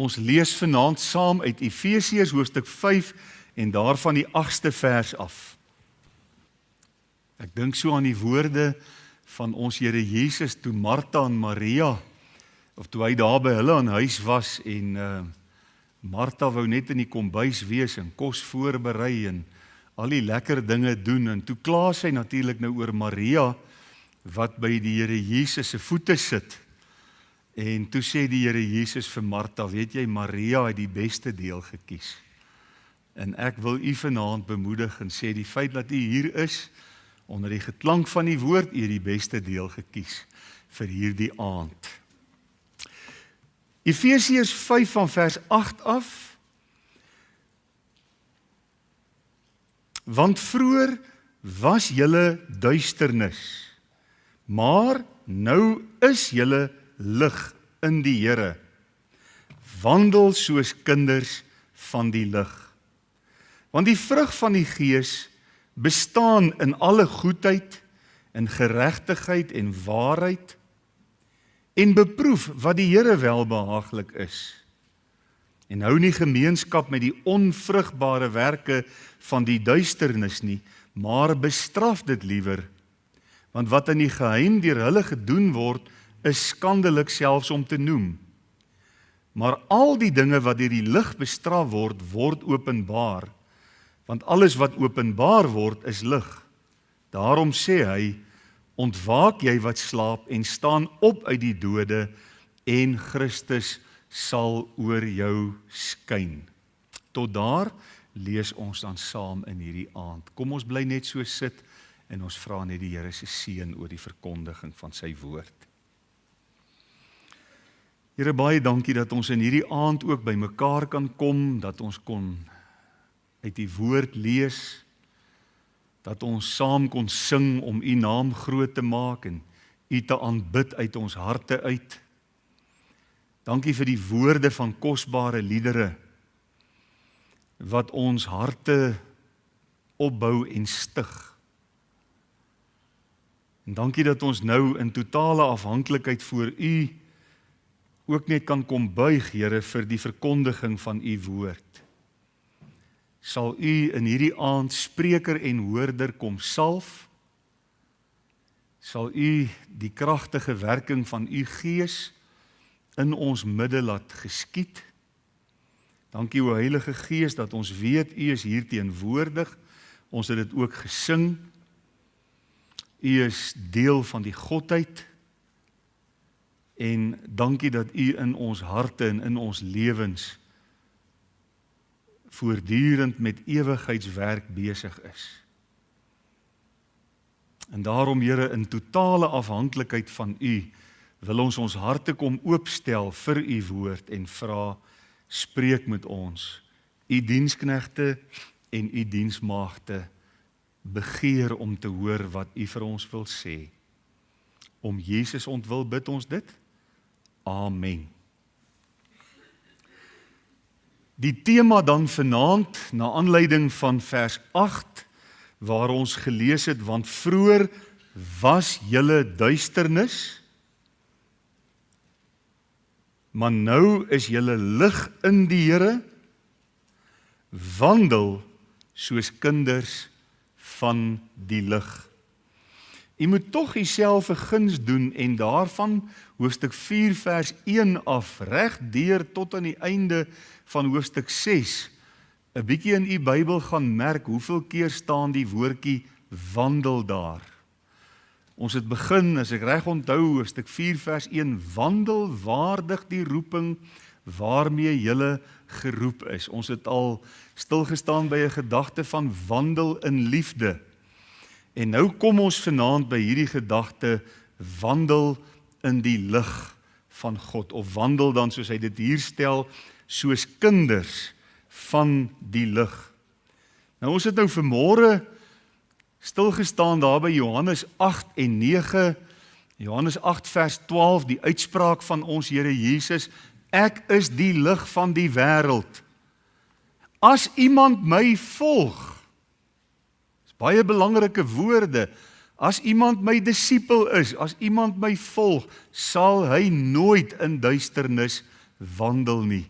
Ons lees vanaand saam uit Efesiërs hoofstuk 5 en daarvan die 8ste vers af. Ek dink so aan die woorde van ons Here Jesus toe Martha en Maria, of toe hy daar by hulle aan huis was en Martha wou net in die kombuis wees en kos voorberei en al die lekker dinge doen en toe kla sy natuurlik nou oor Maria wat by die Here Jesus se voete sit. En toe sê die Here Jesus vir Martha, weet jy, Maria het die beste deel gekies. En ek wil u vanaand bemoedig en sê die feit dat u hier is, onder die geklank van die woord, u het die beste deel gekies vir hierdie aand. Efesiërs 5 van vers 8 af. Want vroeër was julle duisternis, maar nou is julle lig in die Here. Wandel soos kinders van die lig. Want die vrug van die Gees bestaan in alle goedheid, in geregtigheid en waarheid, en beproef wat die Here welbehaaglik is. En hou nie gemeenskap met die onvrugbare werke van die duisternis nie, maar bestraf dit liewer. Want wat in die geheim deur hulle gedoen word, is skandelik selfs om te noem. Maar al die dinge wat deur die lig bestraf word, word openbaar. Want alles wat openbaar word, is lig. Daarom sê hy, ontwaak jy wat slaap en staan op uit die dode en Christus sal oor jou skyn. Tot daar lees ons dan saam in hierdie aand. Kom ons bly net so sit en ons vra net die Here se seën oor die verkondiging van sy woord. Here, baie dankie dat ons in hierdie aand ook by mekaar kan kom, dat ons kon uit die woord lees, dat ons saam kon sing om u naam groot te maak en u te aanbid uit ons harte uit. Dankie vir die woorde van kosbare liedere wat ons harte opbou en stig. En dankie dat ons nou in totale afhanklikheid voor u ook net kan kom buig, Here, vir die verkondiging van u woord. Sal u in hierdie aand spreker en hoorder kom salf? Sal u die kragtige werking van u Gees in ons midde laat geskied? Dankie o Heilige Gees dat ons weet u is hier teenwoordig. Ons het dit ook gesing. U is deel van die Godheid. En dankie dat u in ons harte en in ons lewens voortdurend met ewigheidswerk besig is. En daarom, Here, in totale afhanklikheid van u, wil ons harte kom oopstel vir u woord en vra, spreek met ons. U diensknegte en u diensmaagde begeer om te hoor wat u vir ons wil sê. Om Jesus ontwil bid ons dit. Amen. Die tema dan vanaand, na aanleiding van vers 8, waar ons gelees het, want vroeër was julle duisternis, maar nou is julle lig in die Here, wandel soos kinders van die lig. U moet tog uself 'n guns doen en daarvan hoofstuk 4 vers 1 af, reg deur tot aan die einde van hoofstuk 6, 'n bietjie in u Bybel gaan merk hoeveel keer staan die woordjie wandel daar. Ons het begin, as ek reg onthou, hoofstuk 4 vers 1, wandel waardig die roeping waarmee julle geroep is. Ons het al stilgestaan by 'n gedagte van wandel in liefde. En nou kom ons vanaand by hierdie gedagte, wandel in die lig van God, of wandel dan, soos hy dit hier stel, soos kinders van die lig. Nou ons het nou vanmôre stilgestaan daar by Johannes 8 en 9, Johannes 8 vers 12, die uitspraak van ons Here Jesus, ek is die lig van die wêreld. As iemand my volg, baie belangrike woorde, as iemand my disipel is, as iemand my volg, sal hy nooit in duisternis wandel nie.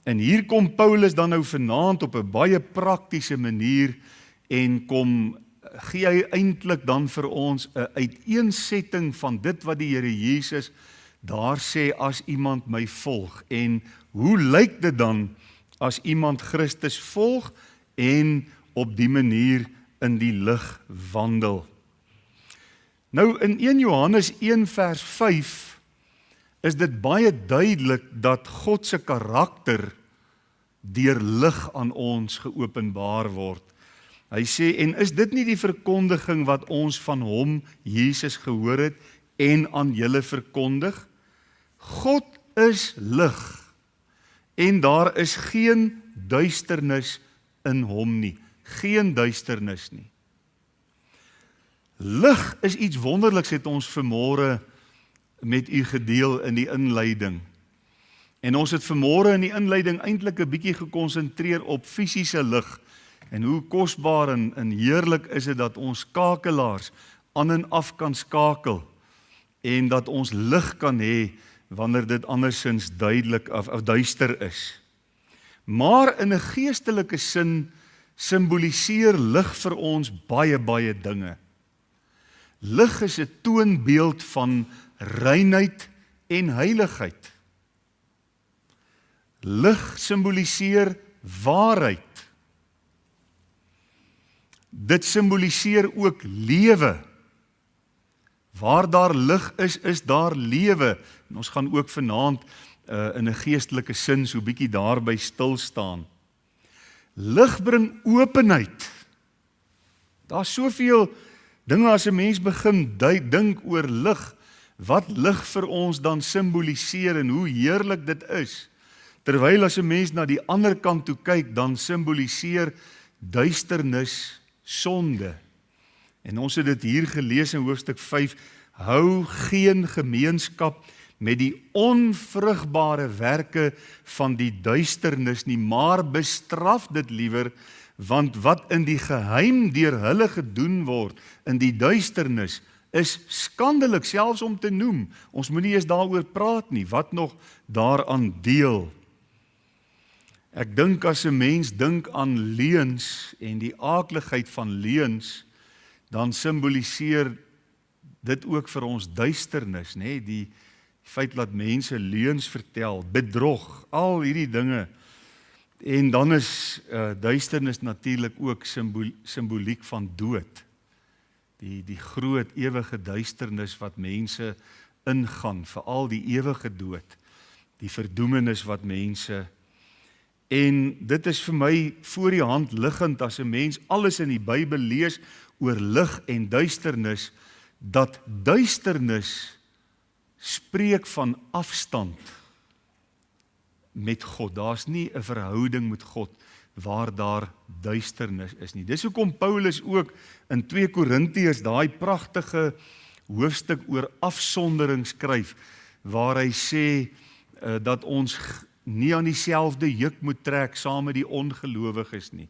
En hier kom Paulus dan nou vanaand op 'n baie praktiese manier en kom gee hy eintlik dan vir ons 'n uiteensetting van dit wat die Here Jesus daar sê as iemand my volg. En hoe lyk dit dan as iemand Christus volg en op die manier in die lig wandel? Nou in 1 Johannes 1 vers 5 is dit baie duidelik dat God se karakter deur lig aan ons geopenbaar word. Hy sê, en is dit nie die verkondiging wat ons van hom, Jesus, gehoor het en aan julle verkondig? God is lig en daar is geen duisternis in hom nie. Geen duisternis nie. Lig is iets wonderliks het ons vanmôre met u gedeel in die inleiding. En ons het vanmôre in die inleiding eintlik 'n bietjie gekonsentreer op fisiese lig en hoe kosbaar en heerlik is dit dat ons skakelaars aan en af kan skakel en dat ons lig kan hê wanneer dit andersins duidelik of duister is. Maar in 'n geestelike sin simboliseer lig vir ons baie dinge. Lig is 'n toonbeeld van reinheid en heiligheid. Lig simboliseer waarheid. Dit simboliseer ook lewe. Waar daar lig is daar lewe. En ons gaan ook vanaand in 'n geestelike sin so bietjie daarby stil staan. Lig bring openheid. Daar's soveel dinge as 'n mens begin dink oor lig, wat lig vir ons dan simboliseer en hoe heerlik dit is. Terwyl as 'n mens na die ander kant toe kyk, dan simboliseer duisternis sonde. En ons het dit hier gelees in hoofstuk 5, hou geen gemeenskap met die onvrugbare werke van die duisternis nie, maar bestraf dit liewer, want wat in die geheim deur hulle gedoen word, in die duisternis, is skandelik selfs om te noem. Ons moet nie eens daaroor praat nie, wat nog daaraan deel. Ek dink as 'n mens dink aan leuns en die aakligheid van leuns, dan simboliseer dit ook vir ons duisternis, nê? Die feit dat mense leuns vertel, bedrog, al hierdie dinge. En dan is duisternis natuurlik ook simboliek van dood. Die groot ewige duisternis wat mense ingaan, veral die ewige dood, die verdoemenis wat mense. En dit is vir my voor die hand liggend as 'n mens alles in die Bybel lees oor lig en duisternis, dat duisternis spreek van afstand met God. Daar's nie 'n verhouding met God waar daar duisternis is nie. Dis hoekom Paulus ook in 2 Korintiërs daai pragtige hoofstuk oor afsondering skryf, waar hy sê dat ons nie aan dieselfde juk moet trek saam met die ongelowiges nie.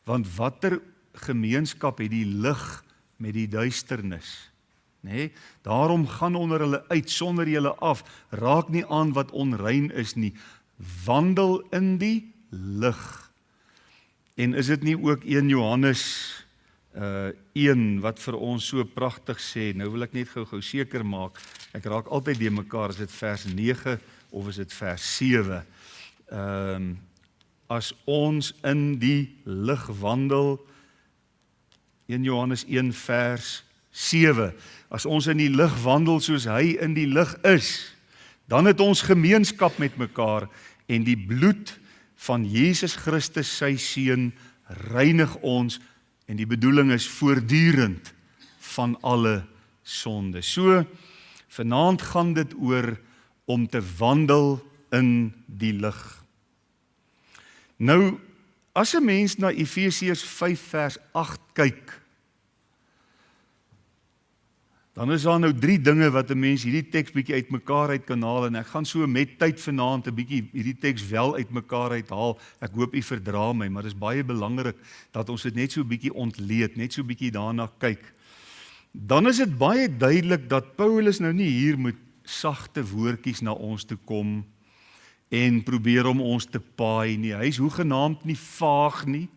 Want watter gemeenskap het die lig met die duisternis? Nee, daarom gaan onder hulle uit, sonder julle af, raak nie aan wat onrein is nie. Wandel in die lig. En is dit nie ook 1 Johannes 1 wat vir ons so pragtig sê, nou wil ek net gou seker maak, ek raak altyd die mekaar, is dit vers 9 of is dit vers 7? As ons in die lig wandel, 1 Johannes 1 vers 7, as ons in die lig wandel soos hy in die lig is, dan het ons gemeenskap met mekaar en die bloed van Jesus Christus sy seun reinig ons en die bedoeling is voortdurend van alle sonde. So, vanaand gaan dit oor om te wandel in die lig. Nou, as 'n mens na Efesiërs 5 vers 8 kyk, dan is daar nou 3 dinge wat 'n mens hierdie teks bietjie uitmekaar uit kan haal, en ek gaan so met tyd vanaand 'n bietjie hierdie teks wel uitmekaar uithaal. Ek hoop u verdra my, maar dit is baie belangrik dat ons dit net so bietjie ontleed, net so bietjie daarna kyk. Dan is dit baie duidelik dat Paulus nou nie hier met sagte woordjies na ons toe kom en probeer om ons te paai nie. Hy is hoegenaamd nie vaag nie.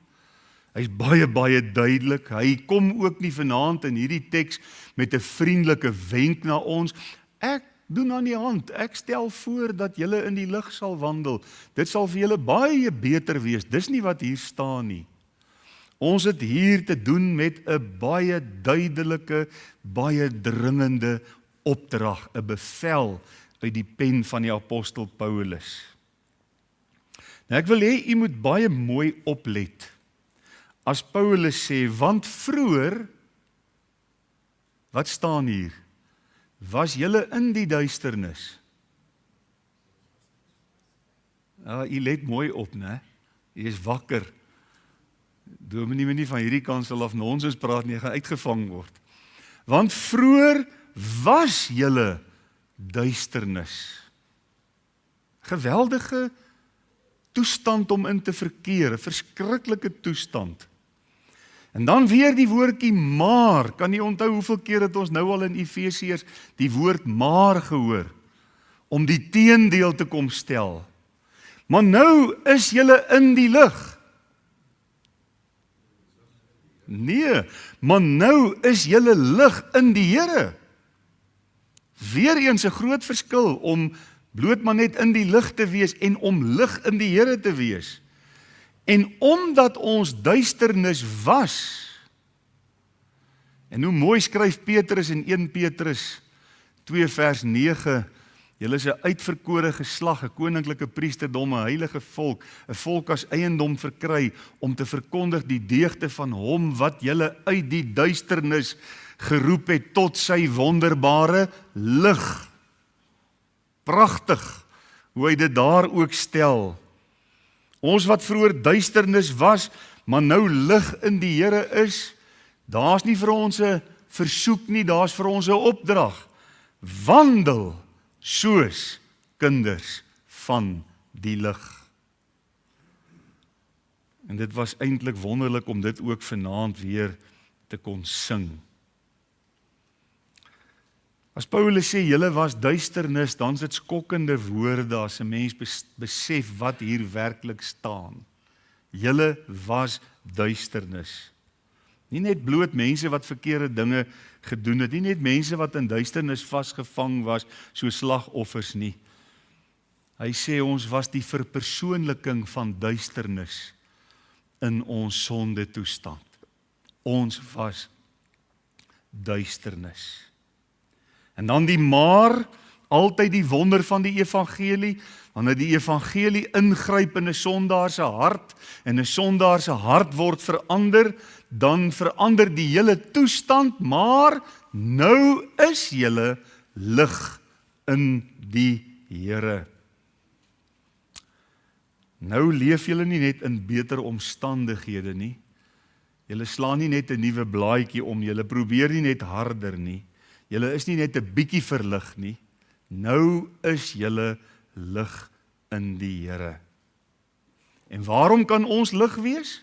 Hy is baie, baie duidelik. Hy kom ook nie vanaand in hierdie teks met 'n vriendelike wenk na ons. Ek doen aan die hand. Ek stel voor dat julle in die lig sal wandel. Dit sal vir julle baie beter wees. Dis nie wat hier staan nie. Ons het hier te doen met 'n baie duidelike, baie dringende opdrag, 'n bevel uit die pen van die apostel Paulus. Nou ek wil hê u moet baie mooi oplet. As Paulus sê, want vroeër, wat staan hier? Was julle in die duisternis? Ja, u let mooi op, né? U is wakker. Dominee moet nie van hierdie kansel af nonsens praat nie, hy gaan uitgevang word. Want vroeër was julle duisternis. Geweldige toestand om in te verkeer, 'n verskriklike toestand. En dan weer die woordjie maar, kan nie onthou hoeveel keer het ons nou al in Efesiërs die woord maar gehoor, om die teendeel te kom stel. Maar nou is julle in die lig. Nee, maar nou is julle lig in die Here. Weereens 'n groot verskil om bloot maar net in die lig te wees en om lig in die Here te wees. En omdat ons duisternis was, en hoe mooi skryf Petrus in 1 Petrus 2 vers 9, julle is 'n uitverkore geslag, 'n koninklike priesterdom, 'n heilige volk, 'n volk as eiendom verkry, om te verkondig die deugde van hom wat julle uit die duisternis geroep het tot sy wonderbare lig. Pragtig, hoe hy dit daar ook stel. Ons wat vroeër duisternis was, maar nou lig in die Here is, daar's nie vir ons 'n versoek nie, daar's vir ons 'n opdrag. Wandel soos kinders van die lig. En dit was eintlik wonderlik om dit ook vanaand weer te kon sing. As Paulus sê, julle was duisternis, dan is dit skokkende woorde as 'n mens besef wat hier werklik staan. Julle was duisternis. Nie net bloot mense wat verkeerde dinge gedoen het, nie net mense wat in duisternis vasgevang was, so slagoffers nie. Hy sê ons was die verpersoonliking van duisternis in ons sonde toestand. Ons was duisternis. En dan die maar, altyd die wonder van die evangelie, wanneer die evangelie ingryp in 'n sondaar se hart, en 'n sondaar se hart word verander, dan verander die hele toestand, maar nou is julle lig in die Here. Nou leef julle nie net in beter omstandighede nie. Julle slaan nie net 'n nuwe blaadjie om, julle probeer nie net harder nie. Julle is nie net 'n bietjie verlig nie. Nou is julle lig in die Here. En waarom kan ons lig wees?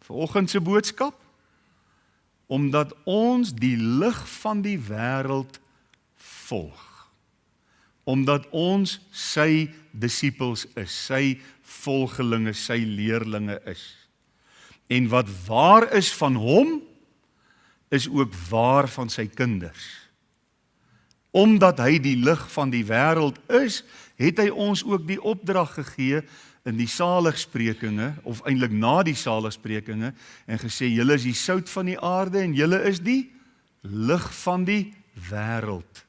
Vanoggend se boodskap? Omdat ons die lig van die wêreld volg. Omdat ons sy disippels is, sy volgelinge, sy leerlinge is. En wat waar is van hom, is ook waar van sy kinders. Omdat hy die lig van die wêreld is, het hy ons ook die opdrag gegee in die saligsprekinge, of eintlik na die saligsprekinge, en gesê, julle is die sout van die aarde, en julle is die lig van die wêreld.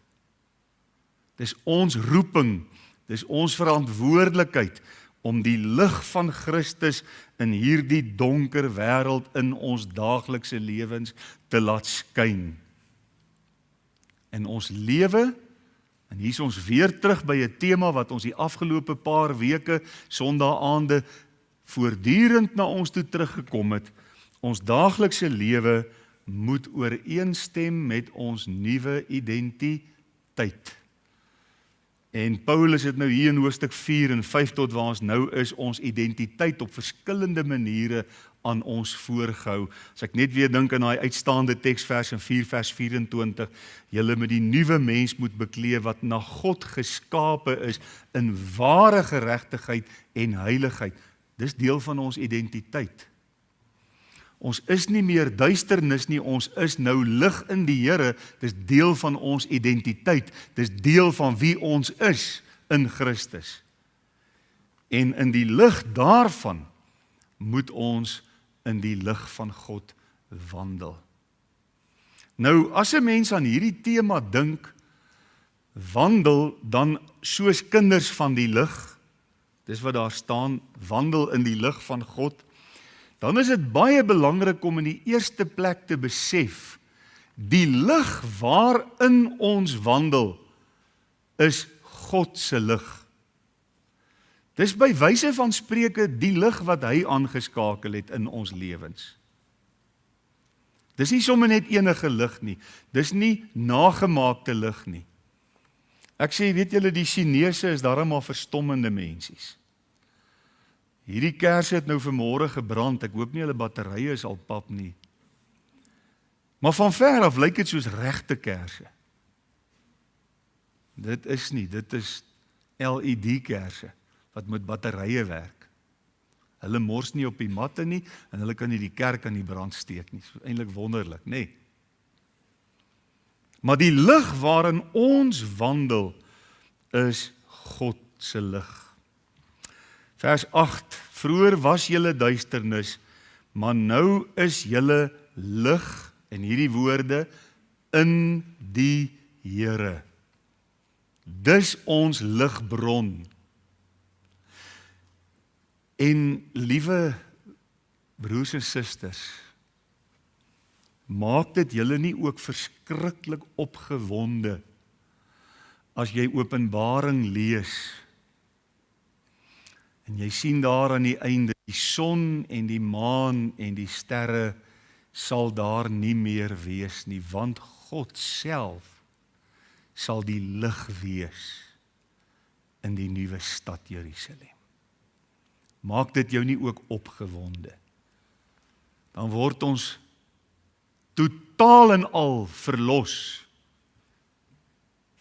Dis ons roeping, dis ons verantwoordelikheid, om die lig van Christus in hierdie donker wêreld in ons daaglikse lewens te laat skyn. En ons lewe, en hier is ons weer terug by 'n tema wat ons die afgelope paar weke, sondaande, voortdurend na ons toe teruggekom het. Ons daaglikse lewe moet ooreenstem met ons nuwe identiteit. En Paulus het nou hier in hoofstuk 4 en 5 tot waar ons nou is, ons identiteit op verskillende maniere aan ons voorgehou. As ek net weer dink aan daai uitstaande teksvers in 4 vers 24, julle met die nuwe mens moet beklee wat na God geskape is in ware geregtigheid en heiligheid. Dis deel van ons identiteit. Ons is nie meer duisternis nie, ons is nou lig in die Here. Dis deel van ons identiteit. Dis deel van wie ons is in Christus. En in die lig daarvan moet ons in die lig van God wandel. Nou, as 'n mens aan hierdie tema dink, wandel dan soos kinders van die lig, dis wat daar staan, wandel in die lig van God, dan is dit baie belangrik om in die eerste plek te besef, die lig waarin ons wandel, is God se lig. Dis by wyse van spreuke die lig wat hy aangeskakel het in ons lewens. Dis nie sommer net enige lig nie, dis nie nagemaakte lig nie. Ek sê, weet julle, die Chinese is daarom maar verstommende mensies. Hierdie kersse het nou vanmôre gebrand, ek hoop nie hulle batterye is al pap nie. Maar van ver af lyk dit soos regte kersse. Dit is nie, dit is LED kersse wat met batterye werk. Hulle mors nie op die matte nie en hulle kan nie die kerk aan die brand steek nie. Dit is eintlik wonderlik, nê? Nee. Maar die lig waarin ons wandel is God se lig. Vers 8, vroeër was julle duisternis, maar nou is julle lig, en hierdie woorde, in die Here. Dis ons ligbron. En liewe broers en susters, maak dit julle nie ook verskriklik opgewonde as jy Openbaring lees en jy sien daar aan die einde die son en die maan en die sterre sal daar nie meer wees nie, want God self sal die lig wees in die nuwe stad Jerusalem. Maak dit jou nie ook opgewonde. Dan word ons totaal en al verlos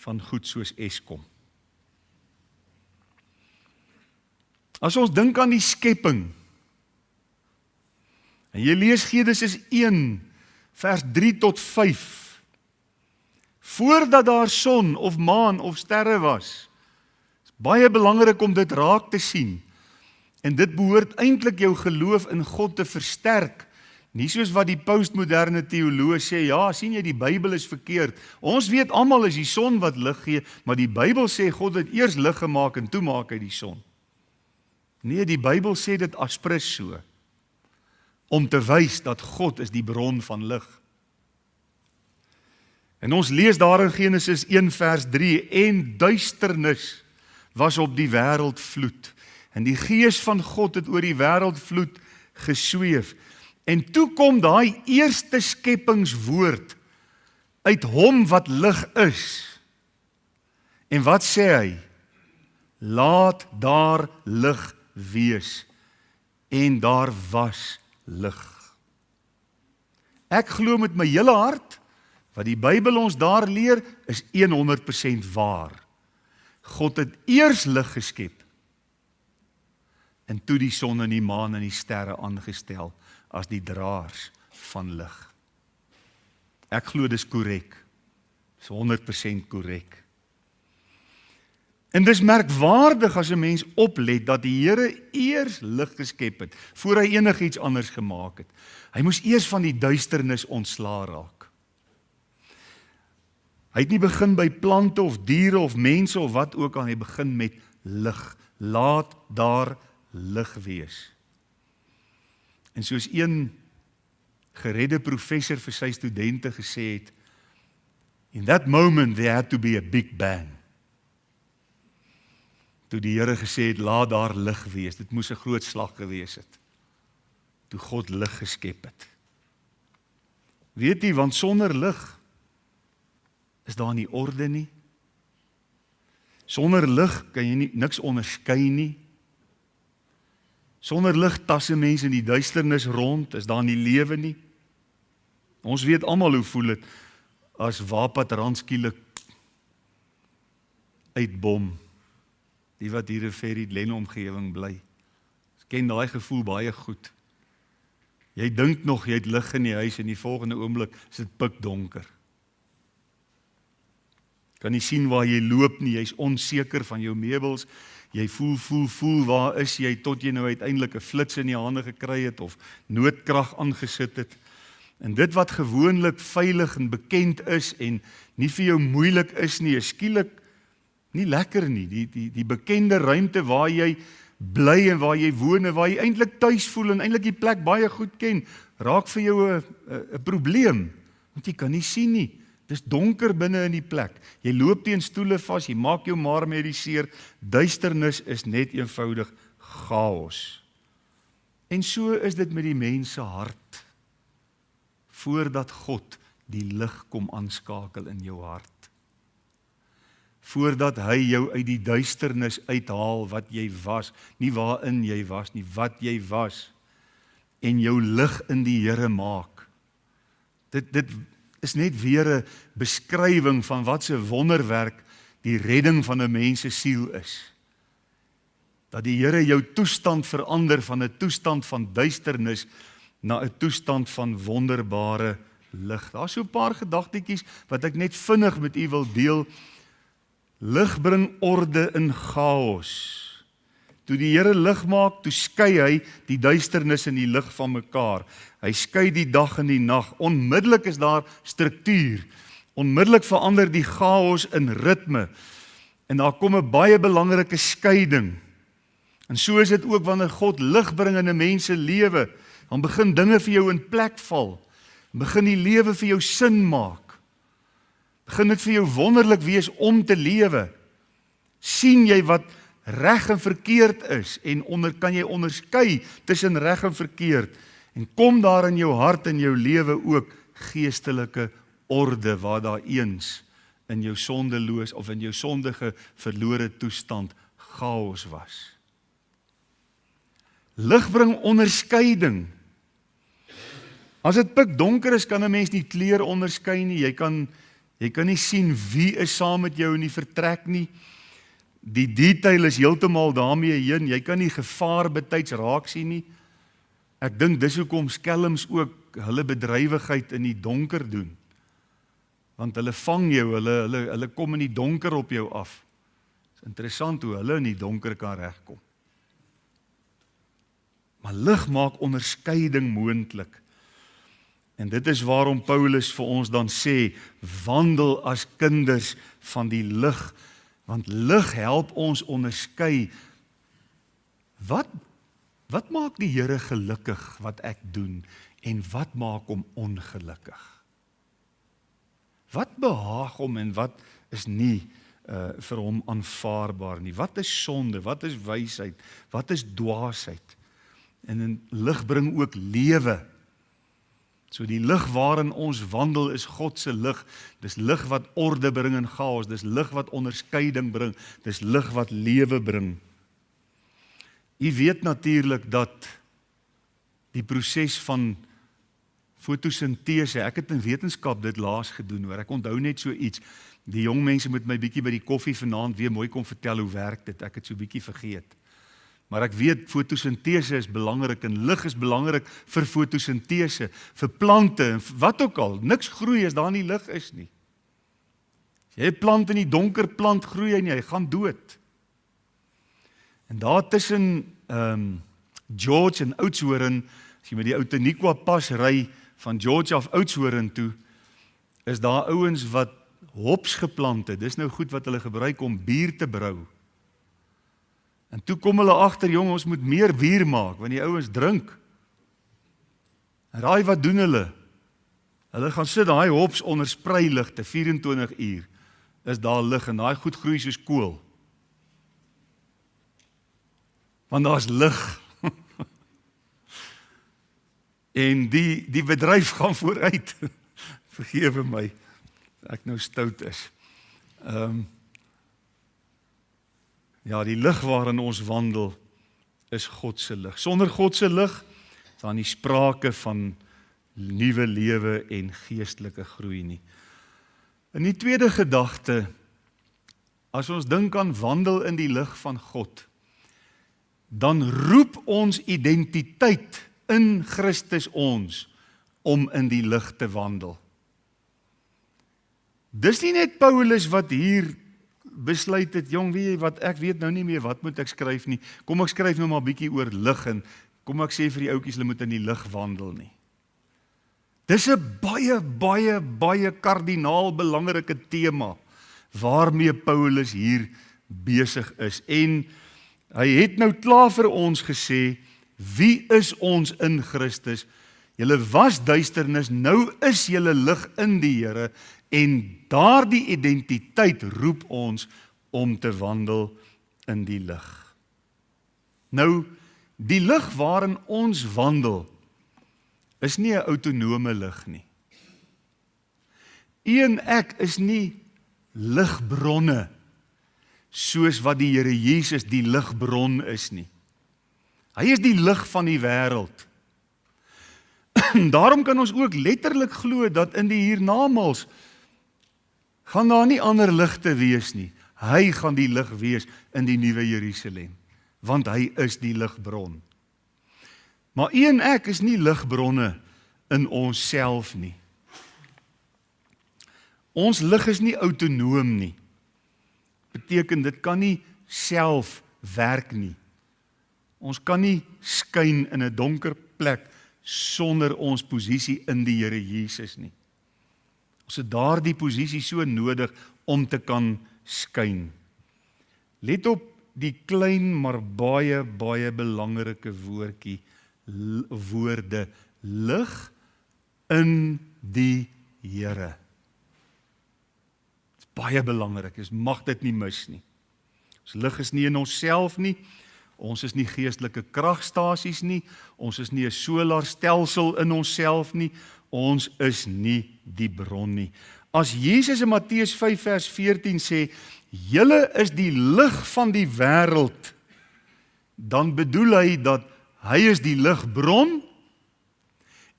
van goed soos Eskom. As ons dink aan die skepping, en jy lees Genesis 1, vers 3 tot 5, voordat daar son of maan of sterre was, is baie belangrik om dit raak te sien, en dit behoort eintlik jou geloof in God te versterk, nie soos wat die postmoderne teoloog sê, ja, sien jy, die Bybel is verkeerd. Ons weet almal is die son wat lig gee, maar die Bybel sê God het eers lig gemaak en toe maak hy die son. Nee, die Bybel sê dit aspres so, om te wys dat God is die bron van lig. En ons lees daar in Genesis 1 vers 3, en duisternis was op die wêreldvloed, en die Gees van God het oor die wêreldvloed gesweef, en toe kom daai eerste skepingswoord uit hom wat lig is, en wat sê hy? Laat daar lig wees, en daar was lig. Ek glo met my hele hart, wat die Bybel ons daar leer, is 100% waar. God het eers lig geskep, en toe die son en die maan en die sterre aangestel, as die draers van lig. Ek glo dis korrek, dis 100% korrek. En dis merkwaardig as 'n mens oplet dat die Here eers lig geskep het, voor hy enigiets anders gemaak het. Hy moes eers van die duisternis ontslaa raak. Hy het nie begin by plante of diere of mense of wat ook al, hy begin met lig. Laat daar lig wees. En soos een geredde professor vir sy studente gesê het, in that moment there had to be a big bang. Toe die Here gesê het, laat daar lig wees, dit moes 'n groot slag gewees het, toe God lig geskep het. Weet jy, want sonder lig is daar nie orde nie. Sonder lig kan jy niks onderskei nie. Sonder lig tasse mense in die duisternis rond, is daar nie lewe nie. Ons weet almal hoe voel dit as Wapad skielik uitbom. Die wat hier in Ferry Glen omgewing bly. Ek ken daai gevoel baie goed. Jy dink nog jy het lig in die huis en die volgende oomblik is dit pikdonker. Kan nie sien waar jy loop nie, jy's onseker van jou meubels. Jy voel, waar is jy, tot jy nou uiteindelik 'n flits in die hande gekry het of noodkrag aangesit het. En dit wat gewoonlik veilig en bekend is en nie vir jou moeilik is nie, is skielik nie lekker nie. Die bekende ruimte waar jy bly en waar jy woon en waar jy eintlik tuis voel en eintlik die plek baie goed ken, raak vir jou 'n probleem, want jy kan nie sien nie. Dis donker binne in die plek. Jy loop teen stoele vas, jy maak jou maar mediseer. Duisternis is net eenvoudig chaos. En so is dit met die mens se hart. Voordat God die lig kom aanskakel in jou hart. Voordat hy jou uit die duisternis uithaal wat jy was, nie waarin jy was nie, wat jy was, en jou lig in die Here maak. Dit is net weer 'n beskrywing van wat 'n wonderwerk die redding van 'n mens se siel is. Dat die Here jou toestand verander van 'n toestand van duisternis na 'n toestand van wonderbare lig. Daar's so 'n paar gedagtetjies wat ek net vinnig met u wil deel. Lig bring orde in chaos. Toe die Here lig maak, toe skei hy die duisternis en die lig van mekaar. Hy skei die dag en die nag. Onmiddellik is daar struktuur. Onmiddellik verander die chaos in ritme. En daar kom 'n baie belangrike skeiding. En so is dit ook wanneer God lig bring in 'n mens se lewe. Dan begin dinge vir jou in plek val. Begin die lewe vir jou sin maak. Begin dit vir jou wonderlik wees om te lewe. Sien jy wat reg en verkeerd is en kan jy onderskei tussen reg en verkeerd en kom daar in jou hart en jou lewe ook geestelike orde waar daar eens in jou sondeloos of in jou sondige verlore toestand chaos was. Lig bring onderskeiding. As dit pikdonker is, kan 'n mens nie kleur onderskei nie. Jy kan nie sien wie is saam met jou in die vertrek nie. Die detail is heeltemal daarmee heen. Jy kan nie gevaar betyds raak sien nie. Ek dink dis hoekom skelms ook hulle bedrywigheid in die donker doen. Want hulle vang jou, hulle kom in die donker op jou af. Dit is interessant hoe hulle in die donker kan regkom. Maar lig maak onderskeiding moontlik. En dit is waarom Paulus vir ons dan sê, wandel as kinders van die lig, want lig help ons onderskei. Wat maak die Here gelukkig wat ek doen en wat maak hom ongelukkig? Wat behaag hom en wat is nie vir hom aanvaarbaar nie? Wat is sonde? Wat is wysheid? Wat is dwaasheid? En in lig bring ook lewe. So die lig waarin ons wandel is God se lig. Dis lig wat orde bring in chaos. Dis lig wat onderskeiding bring. Dis lig wat lewe bring. U weet natuurlik dat die proses van fotosintese, ek het in wetenskap dit laas gedoen hoor. Ek onthou net so iets. Die jong mense moet my bietjie by die koffie vanaand weer mooi kom vertel hoe werk dit. Ek het so bietjie vergeet. Maar ek weet fotosintese is belangrik en lig is belangrik vir fotosintese, vir plante en wat ook al. Niks groei as daar nie lig is nie. As jy 'n plant in die donker plant groei en jy gaan dood. En daar tussen George en Oudtshoorn, as jy met die Outeniqua pas ry van George af Oudtshoorn toe, is daar ouens wat hops geplant het. Dis nou goed wat hulle gebruik om bier te brou. En toe kom hulle agter, jong, ons moet meer bier maak, want die ouens drink. En raai wat doen hulle? Hulle gaan sit daai hops onder spreiligte 24 uur. Is daar lig en daai goed groei soos kool. Want daar's lig. En die bedryf gaan vooruit. Vergewe my, ek nou stout is. Ja, die lig waarin ons wandel is God se lig. Sonder God se lig is daar nie sprake van nuwe lewe en geestelike groei nie. In die tweede gedagte, as ons dink aan wandel in die lig van God, dan roep ons identiteit in Christus ons om in die lig te wandel. Dis nie net Paulus wat hier besluit het, jong, weet jy wat, ek weet nou nie meer wat moet ek skryf nie, kom ek skryf nou maar bietjie oor lig en kom ek sê vir die ouetjies, hulle moet in die lig wandel nie. Dis 'n baie kardinaal belangrike tema waarmee Paulus hier besig is. En hy het nou klaar vir ons gesê, wie is ons in Christus? Julle was duisternis, nou is julle lig in die Here, en daardie identiteit roep ons om te wandel in die lig. Nou, die lig waarin ons wandel, is nie 'n autonome lig nie. U en ek is nie ligbronne, soos wat die Here Jesus die ligbron is nie. Hy is die lig van die wêreld. Daarom kan ons ook letterlik glo dat in die hiernamaals gaan daar nie ander ligte wees nie. Hy gaan die lig wees in die nuwe Jerusalem, want hy is die ligbron. Maar u en ek is nie ligbronne in onsself nie. Ons lig is nie autonoom nie. Beteken dit kan nie self werk nie. Ons kan nie skyn in 'n donker plek sonder ons posisie in die Here Jesus nie. Ons het daardie posisie so nodig om te kan skyn. Let op die klein maar baie belangrike woorde, lig in die Here. Dit is baie belangrik, ons mag dit nie mis nie. Ons lig is nie in onsself nie, ons is nie geestelike kragstasies nie, ons is nie 'n solarstelsel in onsself nie, ons is nie die bron nie. As Jesus in Matteus 5 vers 14 sê, julle is die lig van die wêreld, dan bedoel hy dat hy is die ligbron,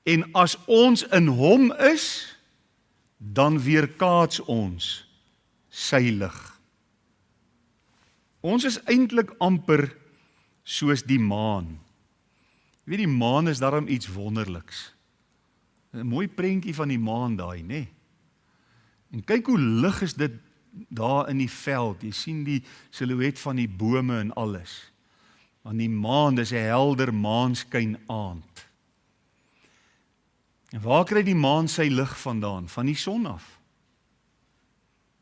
en as ons in hom is, dan weerkaats ons sy lig. Ons is eintlik amper soos die maan. Jy weet, die maan is daarom iets wonderliks. 'n Mooi prentjie van die maan daai, nê? En kyk hoe lig is dit daar in die veld. Jy sien die silhouet van die bome en alles. Want die maan, dis 'n helder maanskyn aand. En waar kry die maan sy lig vandaan? Van die son af.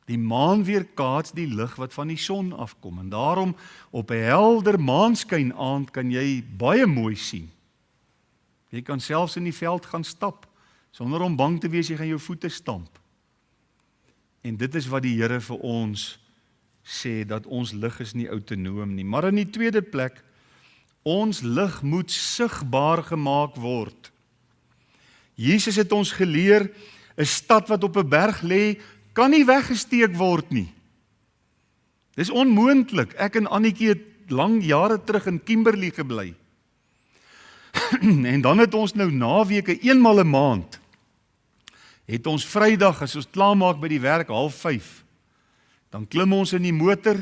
Die maan weerkaats die lig wat van die son afkom. En daarom op 'n helder maanskyn aand kan jy baie mooi sien. Jy kan selfs in die veld gaan stap, sonder om bang te wees jy gaan jou voete stamp. En dit is wat die Here vir ons sê, dat ons lig is nie autonoom nie. Maar in die tweede plek, ons lig moet sigbaar gemaak word. Jesus het ons geleer, 'n stad wat op 'n berg lê, kan nie weggesteek word nie. Dis onmoontlik. Ek en Annetjie het lang jare terug in Kimberley gebly. En dan het ons nou naweke, eenmal 'n maand, het ons Vrydag, as ons klaarmaak by die werk, 4:30, dan klim ons in die motor,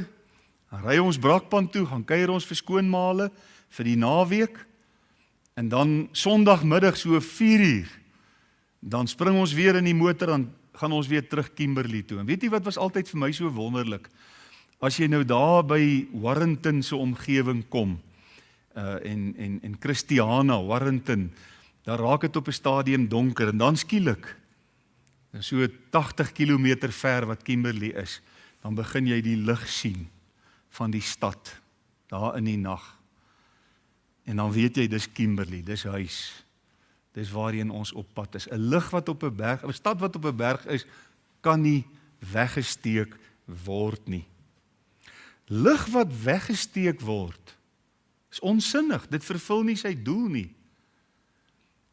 dan ry ons Brakpan toe, gaan kuier ons vir skoonmaale vir die naweek, en dan Sondagmiddag so 4:00, dan spring ons weer in die motor, dan gaan ons weer terug Kimberley toe. En weet jy wat was altyd vir my so wonderlik? As jy nou daar by Warrenton se omgewing kom, en Christiana, Warrenton, dan raak dit op 'n stadium donker, en dan skielik, so 80 kilometer ver wat Kimberley is, dan begin jy die lig sien van die stad, daar in die nag. En dan weet jy, dis Kimberley, dis huis. Dis waarheen ons op pad is. 'n Lig wat op 'n berg, 'n stad wat op 'n berg is, kan nie weggesteek word nie. Lig wat weggesteek word, is onsinnig. Dit vervul nie sy doel nie.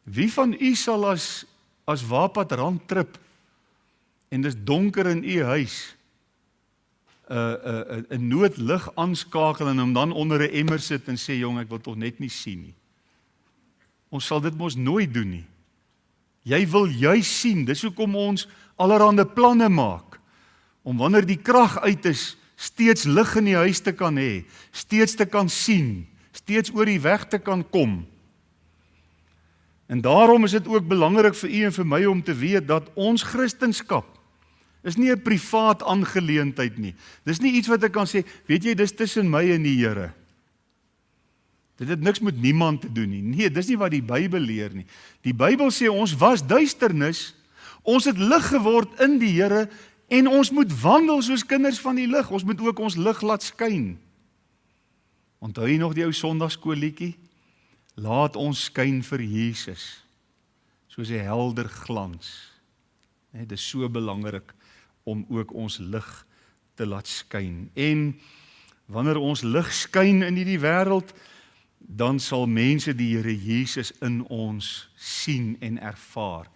Wie van u sal as Wapatrand trip en dis donker in u huis, 'n noodlig aanskakel en hom dan onder 'n emmer sit en sê, jong, ek wil tog net nie sien nie. Ons sal dit mos nooit doen nie. Jy wil juis sien, dis hoekom ons allerhande planne maak, om wanneer die krag uit is, steeds lig in die huis te kan hê, steeds te kan sien, steeds oor die weg te kan kom. En daarom is dit ook belangrik vir u en vir my om te weet dat ons Christendom is nie 'n privaat aangeleentheid nie. Dis nie iets wat ek kan sê, weet jy, dis tussen my en die Here. Dit het niks met niemand te doen nie. Nee, dis nie wat die Bybel leer nie. Die Bybel sê ons was duisternis, ons het lig geword in die Here en ons moet wandel soos kinders van die lig. Ons moet ook ons lig laat skyn. Onthou jy nog die ou Sondagskoolliedjie? Laat ons skyn vir Jesus, soos 'n helder glans. Dit is so belangrik om ook ons lig te laat skyn. En wanneer ons lig skyn in hierdie wêreld, dan sal mense die Here Jesus in ons sien en ervaar.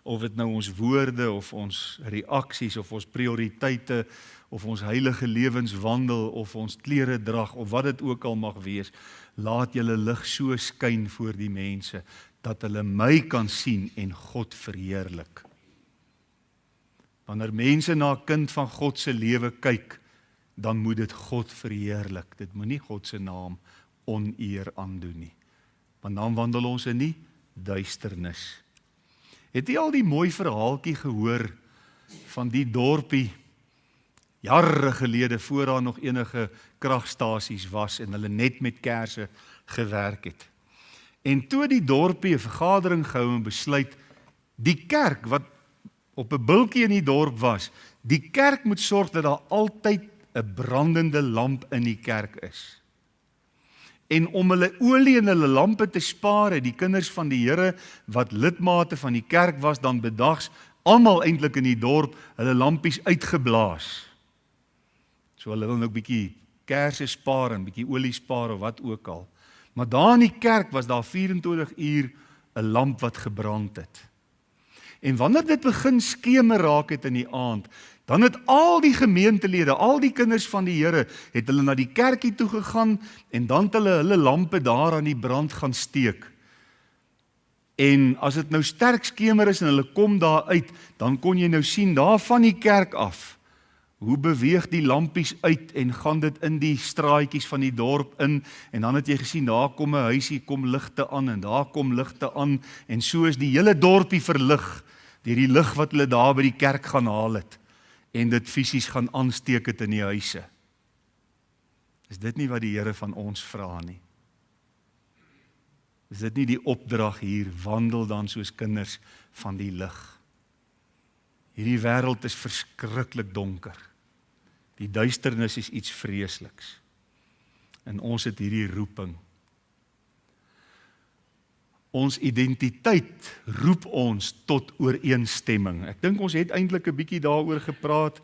Of dit nou ons woorde, of ons reaksies, of ons prioriteite, of ons heilige lewenswandel, of ons kleredrag, of wat dit ook al mag wees, laat julle lig so skyn voor die mense, dat hulle my kan sien en God verheerlik. Wanneer mense na 'n kind van God se lewe kyk, dan moet dit God verheerlik. Dit moenie God se naam oneer aandoen nie. Want dan wandel ons in die duisternis. Het jy al die mooi verhaaltjie gehoor van die dorpie jare gelede, voor daar nog enige kragstasies was en hulle net met kersse gewerk het? En toe die dorpie 'n vergadering gehou en besluit, die kerk wat op 'n bultjie in die dorp was, die kerk moet sorg dat daar altyd 'n brandende lamp in die kerk is. En om hulle olie en hulle lampe te spaar, het die kinders van die Here, wat lidmate van die kerk was, dan bedags, almal eintlik in die dorp, hulle lampies uitgeblaas. So hulle wil nou 'n bietjie kersse spaar en bietjie olie spaar of wat ook al. Maar daar in die kerk was daar 24 uur 'n lamp wat gebrand het. En wanneer dit begin skemer raak het in die aand, dan het al die gemeentelede, al die kinders van die Here, het hulle na die kerkie toe gegaan en dan het hulle lampe daar aan die brand gaan steek. En as dit nou sterk skemer is en hulle kom daar uit, dan kon jy nou sien daar van die kerk af, hoe beweeg die lampies uit en gaan dit in die straatjies van die dorp in, en dan het jy gesien, daar kom 'n huisie, kom ligte aan, en daar kom ligte aan, en so is die hele dorpie verlig, deur die lig wat hulle daar by die kerk gaan haal het, en dit fisies gaan aansteek het in die huise. Is dit nie wat die Here van ons vra nie? Is dit nie die opdrag hier, wandel dan soos kinders van die lig? Hierdie wêreld is verskriklik donker. Die duisternis is iets vreesliks. En ons het hierdie roeping. Ons identiteit roep ons tot ooreenstemming. Ek dink ons het eintlik 'n bietjie daaroor gepraat,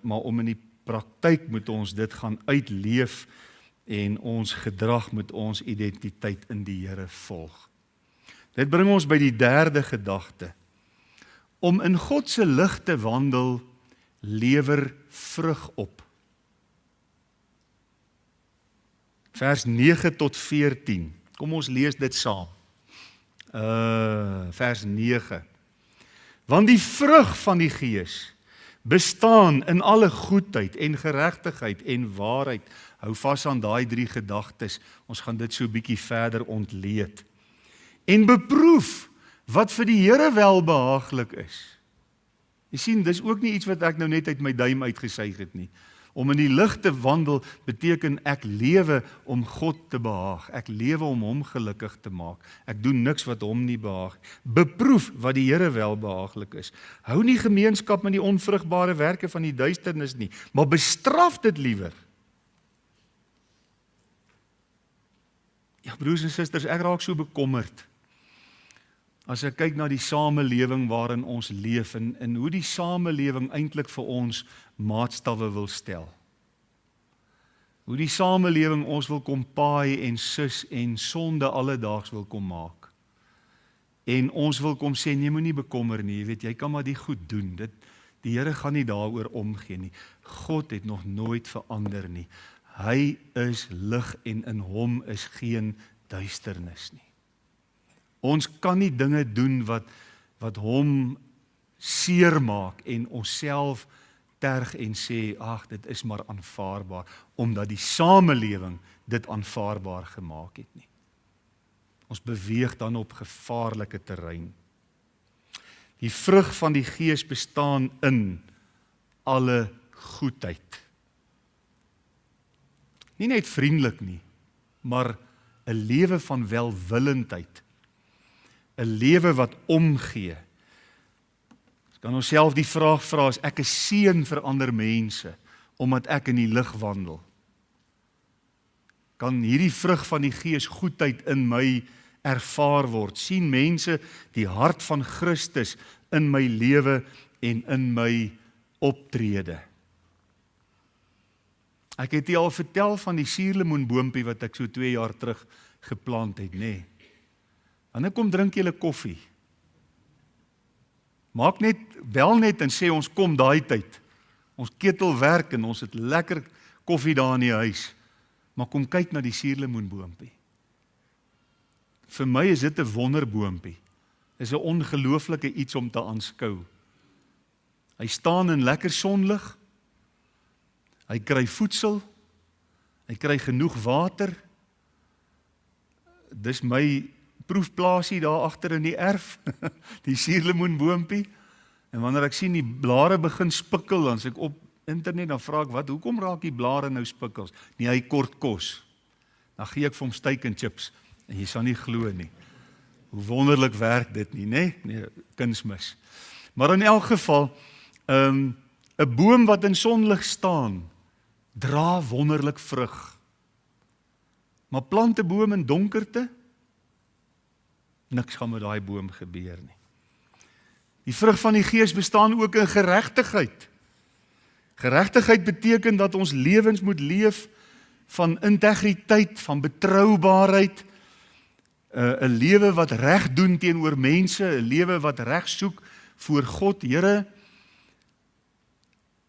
maar om in die praktyk moet ons dit gaan uitleef en ons gedrag moet ons identiteit in die Here volg. Dit bring ons by die derde gedagte. Om in God se lig te wandel, lewer vrug op. Vers 9 tot 14. Kom ons lees dit saam. Vers 9. Want die vrug van die Gees bestaan in alle goedheid en geregtigheid en waarheid. Hou vas aan daai 3 gedagtes. Ons gaan dit so 'n bietjie verder ontleed. En beproef wat vir die Here welbehaaglik is. Jy sien, dis ook nie iets wat ek nou net uit my duim uitgesuig het nie. Om in die lig te wandel beteken ek lewe om God te behaag. Ek lewe om hom gelukkig te maak. Ek doen niks wat hom nie behaag. Beproef wat die Here welbehaaglik is. Hou nie gemeenskap met die onvrugbare werke van die duisternis nie, maar bestraf dit liewer. Ja, broers en susters, ek raak so bekommerd as ek kyk na die samelewing waarin ons leef en hoe die samelewing eintlik vir ons maatstawwe wil stel. Hoe die samelewing ons wil kom paai en sus en sonde alledaags wil kom maak. En ons wil kom sê, nee, moenie bekommer nie, jy weet, jy kan maar die goed doen. Die Here gaan nie daaroor omgee nie. God het nog nooit verander nie. Hy is lig en in hom is geen duisternis nie. Ons kan nie dinge doen wat hom seermaak en onsself terg en sê, ag, dit is maar aanvaarbaar, omdat die samelewing dit aanvaarbaar gemaak het nie. Ons beweeg dan op gevaarlike terrein. Die vrug van die Gees bestaan in alle goedheid. Nie net vriendelik nie, maar 'n lewe van welwillendheid. 'n lewe wat omgee. Ons kan onsself die vraag vra, as ek 'n seën vir ander mense, omdat ek in die lig wandel, kan hierdie vrug van die Gees goedheid in my ervaar word? Sien mense die hart van Christus in my lewe en in my optrede? Ek het al vertel van die suurlemoenboompie wat ek so 2 jaar terug geplant het, nê? En dan kom drink julle koffie. Maak net, bel net en sê ons kom daai tyd. Ons ketel werk en ons het lekker koffie daar in die huis. Maar kom kyk na die suurlemoenboompie. Vir my is dit 'n wonderboompie. Is 'n ongelooflike iets om te aanskou. Hy staan in lekker sonlig. Hy kry voedsel. Hy kry genoeg water. Dis my proefplaasie daar agter in die erf, die suurlemoenboompie. En wanneer ek sien die blare begin spikkel, dan as ek op internet dan vra ek, hoekom raak die blare nou spikkels? Nee, hy kort kos. Dan gee ek vir hom steak en chips en jy sal nie glo nie. Hoe wonderlik werk dit nie, né? Nee, kunsmis. Maar in elk geval, 'n boom wat in sonlig staan, dra wonderlik vrug. Maar plant 'n boom in donkerte, niks gaan met daai boom gebeur nie. Die vrug van die Gees bestaan ook in geregtigheid. Geregtigheid beteken dat ons lewens moet leef van integriteit, van betroubaarheid, 'n lewe wat reg doen teenoor mense, 'n lewe wat reg soek voor God. Here,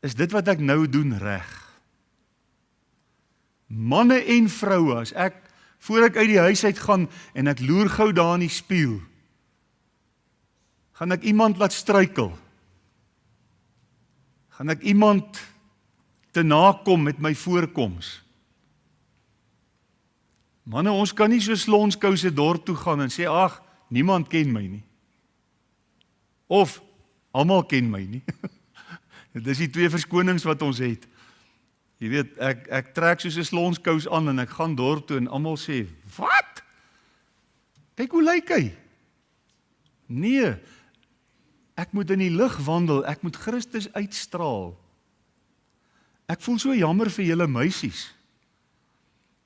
is dit wat ek nou doen reg? Manne en vroue, as ek voor ek uit die huis uit gaan en ek loer gou daar in die spieël, gaan ek iemand laat struikel? Gaan ek iemand te nakom met my voorkoms? Manne, ons kan nie so slonskouse dorp toe gaan en sê, ag, niemand ken my nie. Of, almal ken my nie. Dit is die 2 verskonings wat ons het. Jy weet, ek trek soos 'n slonskous aan en ek gaan dorp toe en almal sê, wat? Kyk hoe lyk hy. Nee, ek moet in die lig wandel, ek moet Christus uitstraal. Ek voel so jammer vir julle meisies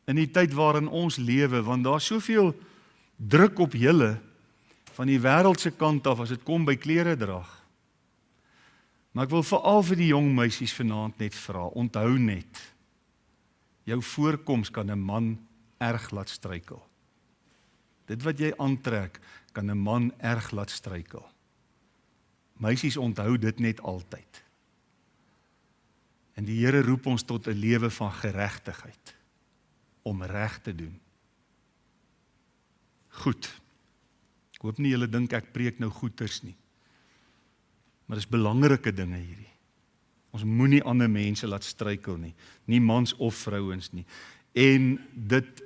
in die tyd waarin ons lewe, want daar is soveel druk op julle van die wêreldse kant af as dit kom by klere drag. Maar ek wil veral vir die jong meisies vanaand net vra, onthou net, jou voorkoms kan 'n man erg laat struikel. Dit wat jy aantrek, kan 'n man erg laat struikel. Meisies, onthou dit net altyd. En die Here roep ons tot 'n lewe van geregtigheid, om reg te doen. Goed. Ek hoop nie julle dink ek preek nou goeters nie. Maar dis belangrike dinge hierdie. Ons moenie ander mense laat struikel nie, nie mans of vrouens nie. En dit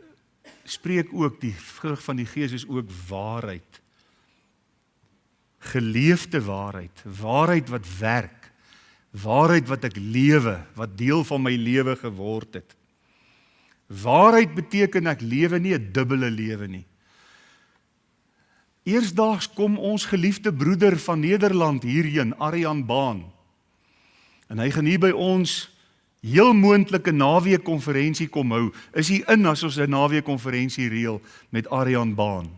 spreek ook, die vrug van die Gees is ook waarheid. Geleefde waarheid, waarheid wat werk, waarheid wat ek lewe, wat deel van my lewe geword het. Waarheid beteken ek lewe nie 'n dubbele lewe nie. Eersdaags kom ons geliefde broeder van Nederland hierheen, Arjan Baan. En hy gaan hier by ons heel moontlike naweekkonferensie kom hou. Is hy in as ons 'n naweekkonferensie reël met Arjan Baan?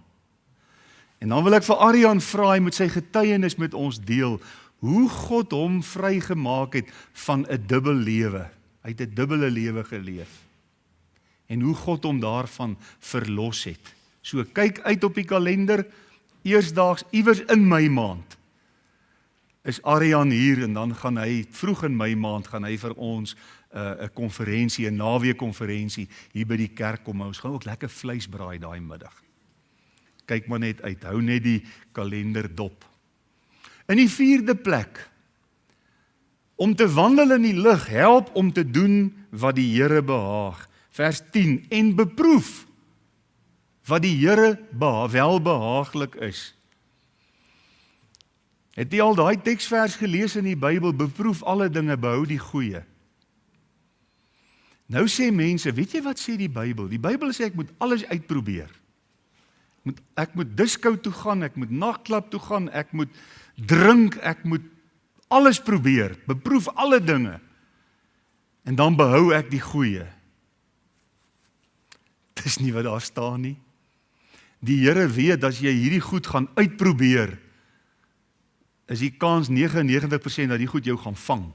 En dan wil ek vir Arjan vra, hy moet sy getuienis met ons deel, hoe God hom vrygemaak het van 'n dubbel lewe. Hy het 'n dubbele lewe geleef. En hoe God hom daarvan verlos het. So kyk uit op die kalender, eersdaags iewers in my maand. is Arian hier en dan gaan hy vroeg in Mei maand gaan hy vir ons 'n konferensie, 'n naweekkonferensie hier by die kerk kom. Ons gaan ook lekker vleis braai daai middag. Kyk maar net uit, hou net die kalender dop. In die 4de plek, om te wandel in die lig help om te doen wat die Here behaag. Vers 10, en beproef wat die Here welbehaaglik is. Het jy al daai teksvers gelees in die Bybel, beproef alle dinge, behou die goeie. Nou sê mense, weet jy wat sê die Bybel? Die Bybel sê ek moet alles uitprobeer. Ek moet disco toe gaan, ek moet nagklub toe gaan, ek moet drink, ek moet alles probeer, beproef alle dinge. En dan behou ek die goeie. Dis nie wat daar staan nie. Die Here weet, as jy hierdie goed gaan uitprobeer, is die kans 99% dat die goed jou gaan vang.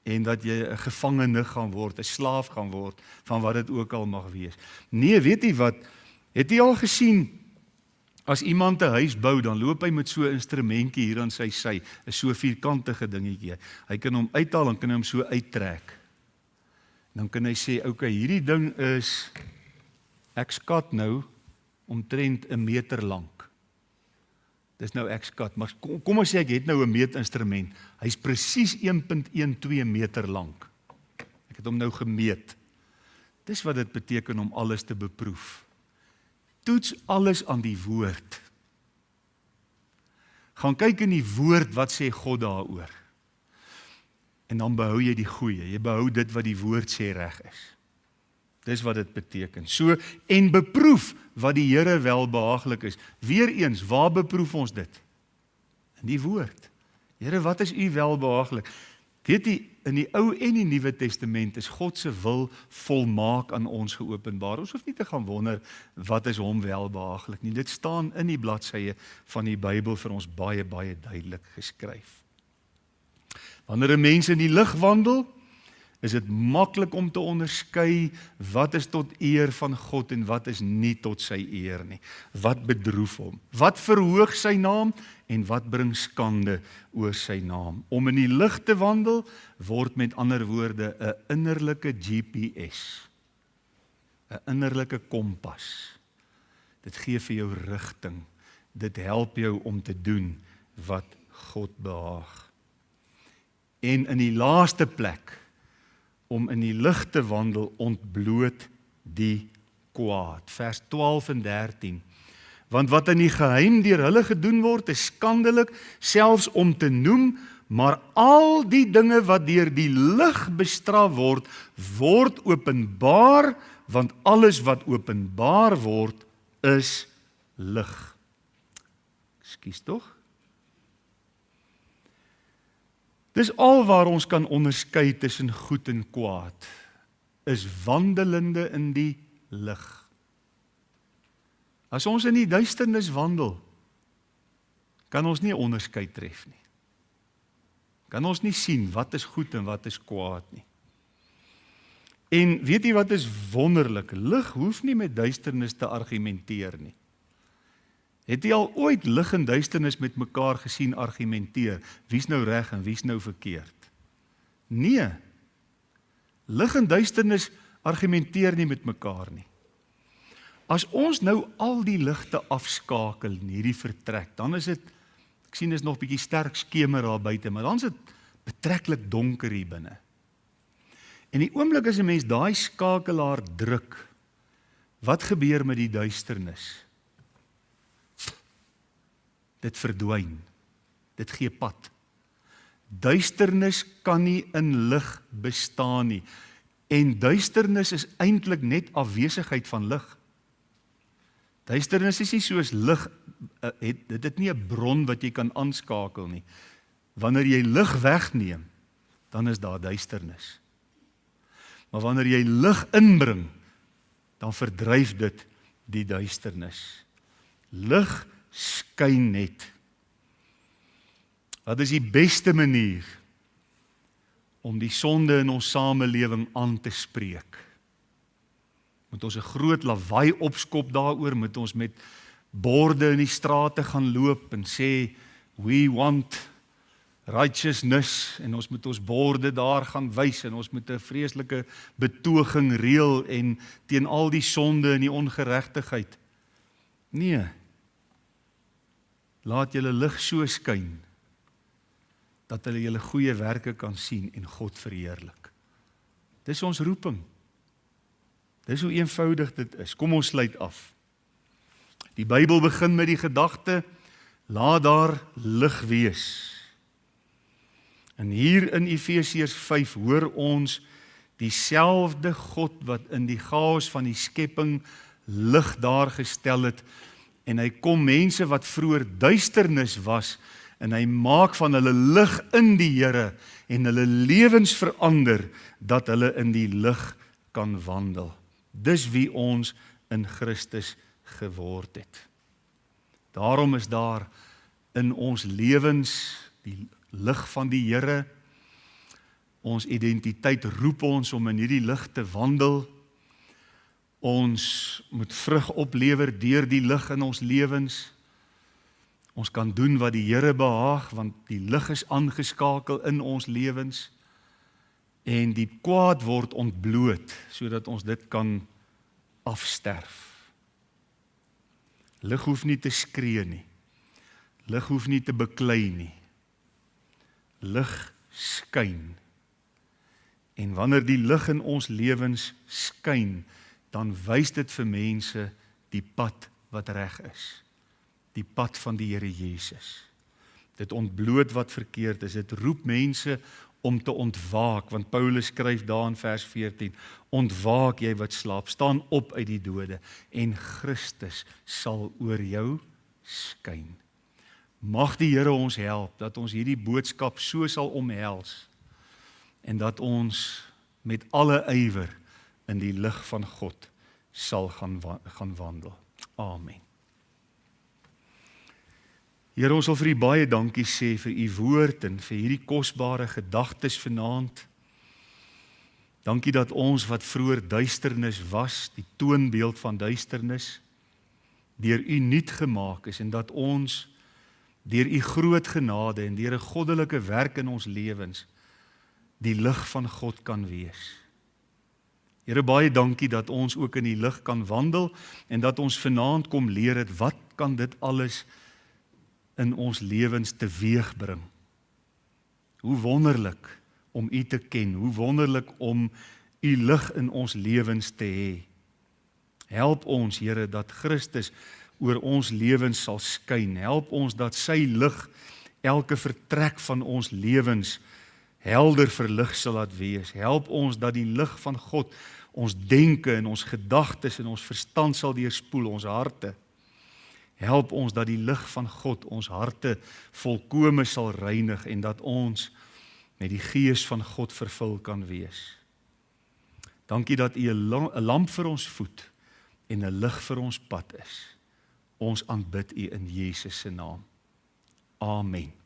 En dat jy 'n gevangene gaan word, 'n slaaf gaan word, van wat dit ook al mag wees. Nee, weet jy wat, het jy al gesien, as iemand 'n huis bou, dan loop hy met so 'n instrumentjie hier aan sy sy, 'n so vierkantige dingetjie. Hy kan hom uithaal, en kan hom so uittrek. Dan kan hy sê, okay, hierdie ding is, ek skat nou, omtrent 1 meter lank. Dis nou ek skat, maar kom ons sê ek het nou 'n meetinstrument. Hy's presies 1.12 meter lank. Ek het hom nou gemeet. Dis wat dit beteken om alles te beproef. Toets alles aan die woord. Gaan kyk in die woord, wat sê God daaroor. En dan behou jy die goeie. Jy behou dit wat die woord sê reg is. Dis wat dit beteken. So, en beproef wat die Here welbehaaglik is. Weereens, waar beproef ons dit? In die woord. Here, wat is u welbehaaglik? Weet jy, in die Ou en die Nuwe Testament is God se wil volmaak aan ons geopenbaar. Ons hoef nie te gaan wonder, wat is hom welbehaaglik nie. Dit staan in die bladsye van die Bybel vir ons baie, baie duidelik geskryf. Wanneer 'n mens in die lig wandel, is dit maklik om te onderskei wat is tot eer van God en wat is nie tot sy eer nie. Wat bedroef hom? Wat verhoog sy naam en wat bring skande oor sy naam? Om in die lig te wandel word met ander woorde 'n innerlike GPS, 'n innerlike kompas. Dit gee vir jou rigting. Dit help jou om te doen wat God behaag. En in die laaste plek, om in die lig te wandel, ontbloot die kwaad. Vers 12 en 13. Want wat in die geheim deur hulle gedoen word, is skandelik, selfs om te noem, maar al die dinge wat deur die lig bestraf word, word openbaar, want alles wat openbaar word, is lig. Ekskuus tog? Dis alwaar ons kan onderskei tussen goed en kwaad, is wandelende in die lig. As ons in die duisternis wandel, kan ons nie onderskeid tref nie. Kan ons nie sien wat is goed en wat is kwaad nie. En weet jy wat is wonderlik? Lig hoef nie met duisternis te argumenteer nie. Het jy al ooit lig en duisternis met mekaar gesien argumenteer? Wie's nou reg en wie's nou verkeerd? Nee. Lig en duisternis argumenteer nie met mekaar nie. As ons nou al die ligte afskakel in hierdie vertrek, dan is dit, ek sien is nog bietjie sterk skemer daar buite, maar dan is dit betreklik donker hier binne. En die oomblik as 'n mens daai skakelaar druk, wat gebeur met die duisternis? Dit verdwyn. Dit gee pad. Duisternis kan nie in lig bestaan nie. En duisternis is eintlik net afwesigheid van lig. Duisternis is nie soos lig, dit het nie 'n bron wat jy kan aanskakel nie. Wanneer jy lig wegneem, dan is daar duisternis. Maar wanneer jy lig inbring, dan verdryf dit die duisternis. Lig skyn net. Wat is die beste manier om die sonde in ons samelewing aan te spreek? Moet ons 'n groot lawaai opskop daaroor? Moet ons met borde in die strate gaan loop en sê, we want righteousness en ons moet ons borde daar gaan wys en ons moet 'n vreeslike betoging reël en teen al die sonde en die ongeregtigheid. Nee. Laat julle lig so skyn dat hulle julle goeie werke kan sien en God verheerlik. Dis ons roeping. Dis hoe eenvoudig dit is. Kom ons sluit af. Die Bybel begin met die gedagte, laat daar lig wees. En hier in Efesiërs 5 hoor ons dieselfde God wat in die chaos van die skepping lig daar gestel het, en hy kom mense wat vroeër duisternis was, en hy maak van hulle lig in die Here, en hulle lewens verander, dat hulle in die lig kan wandel. Dis wie ons in Christus geword het. Daarom is daar in ons lewens die lig van die Here. Ons identiteit roep ons om in hierdie lig te wandel. Ons moet vrug oplewer deur die lig in ons lewens. Ons kan doen wat die Here behaag, want die lig is aangeskakel in ons lewens. En die kwaad word ontbloot, sodat ons dit kan afsterf. Lig hoef nie te skree nie. Lig hoef nie te beklei nie. Lig skyn. En wanneer die lig in ons lewens skyn, dan wys dit vir mense die pad wat reg is. Die pad van die Here Jesus. Dit ontbloot wat verkeerd is. Dit roep mense om te ontwaak, want Paulus skryf daar in vers 14, ontwaak jy wat slaap, staan op uit die dode, en Christus sal oor jou skyn. Mag die Here ons help, dat ons hierdie boodskap so sal omhels, en dat ons met alle ywer in die lig van God sal gaan wandel. Amen. Here, ons wil vir U baie dankie sê vir U woord en vir hierdie kosbare gedagtes vanaand. Dankie dat ons wat vroeër duisternis was, die toonbeeld van duisternis, deur U nuut gemaak is, en dat ons deur U groot genade en deur 'n goddelike werk in ons lewens die lig van God kan wees. Here, baie dankie dat ons ook in die lig kan wandel en dat ons vanaand kom leer het, wat kan dit alles in ons lewens teweegbring. Hoe wonderlik om U te ken, hoe wonderlik om U lig in ons lewens te hê. Help ons, Here, dat Christus oor ons lewens sal skyn. Help ons dat sy lig elke vertrek van ons lewens helder verlig sal laat wees. Help ons dat die lig van God ons denke en ons gedagtes en ons verstand sal deurspoel, ons harte. Help ons dat die lig van God ons harte volkome sal reinig en dat ons met die Gees van God vervul kan wees. Dankie dat U 'n lamp vir ons voet en 'n lig vir ons pad is. Ons aanbid U in Jesus se naam. Amen.